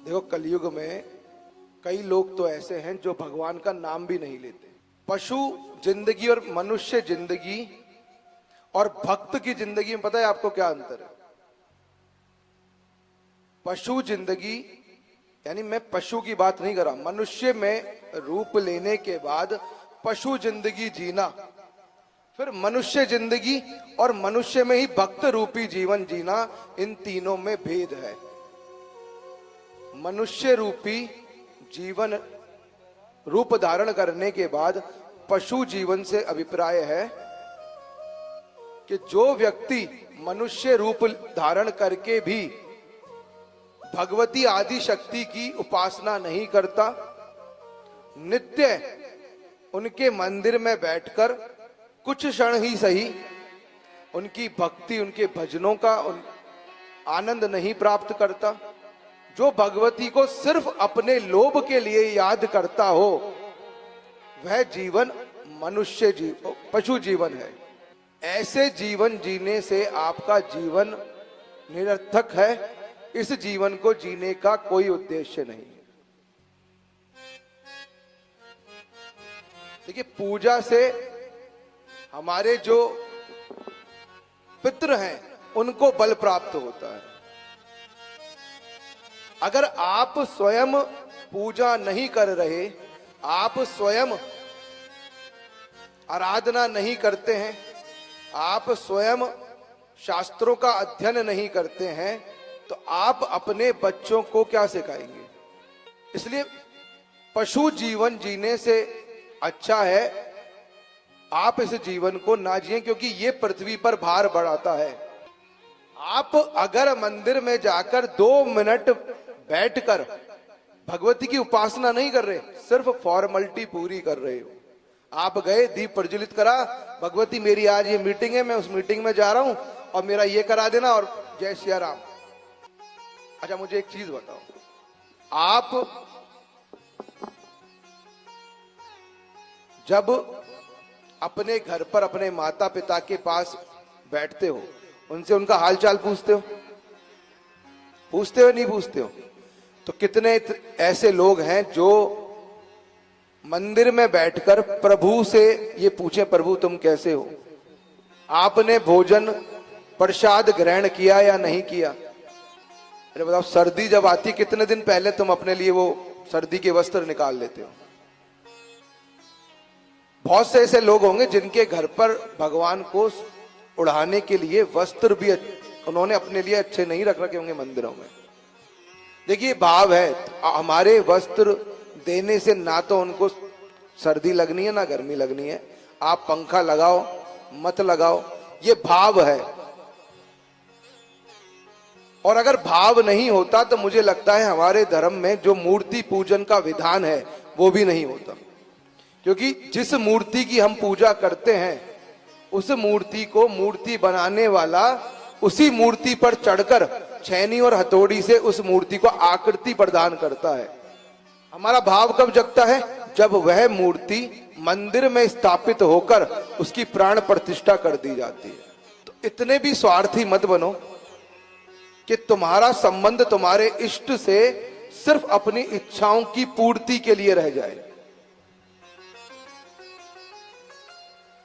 देखो कलयुग में कई लोग तो ऐसे हैं जो भगवान का नाम भी नहीं लेते। पशु जिंदगी और मनुष्य जिंदगी और भक्त की जिंदगी में पता है आपको क्या अंतर है? पशु जिंदगी यानी मैं पशु की बात नहीं कर रहा, मनुष्य में रूप लेने के बाद पशु जिंदगी जीना, फिर मनुष्य जिंदगी और मनुष्य में ही भक्त रूपी जीवन जीना, इन तीनों में भेद है। मनुष्य रूपी जीवन रूप धारण करने के बाद पशु जीवन से अभिप्राय है कि जो व्यक्ति मनुष्य रूप धारण करके भी भगवती आदि शक्ति की उपासना नहीं करता, नित्य उनके मंदिर में बैठकर कुछ क्षण ही सही उनकी भक्ति उनके भजनों का आनंद नहीं प्राप्त करता, जो भगवती को सिर्फ अपने लोभ के लिए याद करता हो, वह जीवन मनुष्य पशु जीवन है। ऐसे जीवन जीने से आपका जीवन निरर्थक है। इस जीवन को जीने का कोई उद्देश्य नहीं है। देखिए, पूजा से हमारे जो पितृ हैं उनको बल प्राप्त होता है। अगर आप स्वयं पूजा नहीं कर रहे, आप स्वयं आराधना नहीं करते हैं, आप स्वयं शास्त्रों का अध्ययन नहीं करते हैं, तो आप अपने बच्चों को क्या सिखाएंगे? इसलिए पशु जीवन जीने से अच्छा है आप इस जीवन को ना जिए, क्योंकि ये पृथ्वी पर भार बढ़ाता है। आप अगर मंदिर में जाकर 2 मिनट बैठकर भगवती की उपासना नहीं कर रहे, सिर्फ फॉर्मेलिटी पूरी कर रहे हो, आप गए दीप प्रज्वलित करा, भगवती मेरी आज ये मीटिंग है, मैं उस मीटिंग में जा रहा हूं और मेरा ये करा देना और जय सिया राम। अच्छा मुझे एक चीज बताओ, आप जब अपने घर पर अपने माता पिता के पास बैठते हो, उनसे उनका हालचाल पूछते हो? नहीं पूछते हो? तो कितने ऐसे लोग हैं जो मंदिर में बैठकर प्रभु से ये पूछें, प्रभु तुम कैसे हो, आपने भोजन प्रसाद ग्रहण किया या नहीं किया? अरे बताओ, सर्दी जब आती कितने दिन पहले तुम अपने लिए वो सर्दी के वस्त्र निकाल लेते हो? बहुत से ऐसे लोग होंगे जिनके घर पर भगवान को उड़ाने के लिए वस्त्र भी उन्होंने अपने लिए अच्छे नहीं रख रखे होंगे मंदिरों में। देखिए भाव है, हमारे वस्त्र देने से ना तो उनको सर्दी लगनी है ना गर्मी लगनी है। आप पंखा लगाओ मत लगाओ, ये भाव है। और अगर भाव नहीं होता तो मुझे लगता है हमारे धर्म में जो मूर्ति पूजन का विधान है वो भी नहीं होता, क्योंकि जिस मूर्ति की हम पूजा करते हैं उस मूर्ति को मूर्ति बनाने वाला उसी मूर्ति पर चढ़कर छैनी और हथौड़ी से उस मूर्ति को आकृति प्रदान करता है। हमारा भाव कब जगता है? जब वह मूर्ति मंदिर में स्थापित होकर उसकी प्राण प्रतिष्ठा कर दी जाती है। तो इतने भी स्वार्थी मत बनो कि तुम्हारा संबंध तुम्हारे इष्ट से सिर्फ अपनी इच्छाओं की पूर्ति के लिए रह जाए।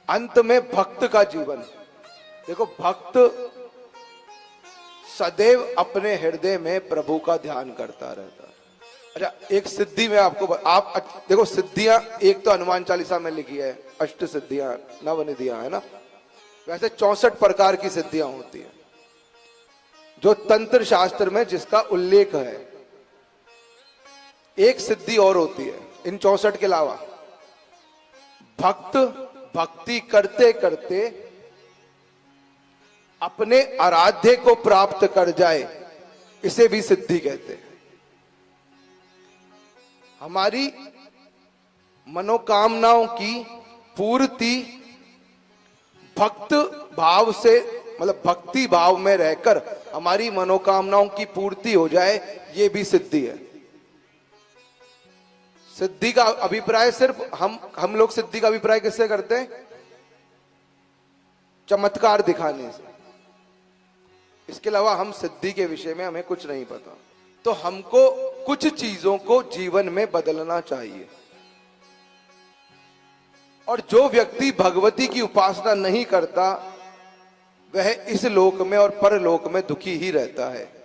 अंत में भक्त का जीवन, देखो देखो सदैव अपने हृदय में प्रभु का ध्यान करता रहता है। अच्छा एक सिद्धि में आपको आप देखो, सिद्धियां एक तो हनुमान चालीसा में लिखी है, अष्ट सिद्धियां नवनिधियां है ना, वैसे 64 प्रकार की सिद्धियां होती है जो तंत्र शास्त्र में जिसका उल्लेख है। एक सिद्धि और होती है इन 64 के अलावा, भक्त भक्ति करते करते अपने आराध्य को प्राप्त कर जाए, इसे भी सिद्धि कहते हैं। हमारी मनोकामनाओं की पूर्ति भक्त भाव से, मतलब भक्ति भाव में रहकर हमारी मनोकामनाओं की पूर्ति हो जाए, ये भी सिद्धि है। सिद्धि का अभिप्राय सिर्फ हम लोग सिद्धि का अभिप्राय किससे करते हैं? चमत्कार दिखाने से। इसके अलावा हम सिद्धि के विषय में हमें कुछ नहीं पता। तो हमको कुछ चीजों को जीवन में बदलना चाहिए। और जो व्यक्ति भगवती की उपासना नहीं करता वह इस लोक में और परलोक में दुखी ही रहता है।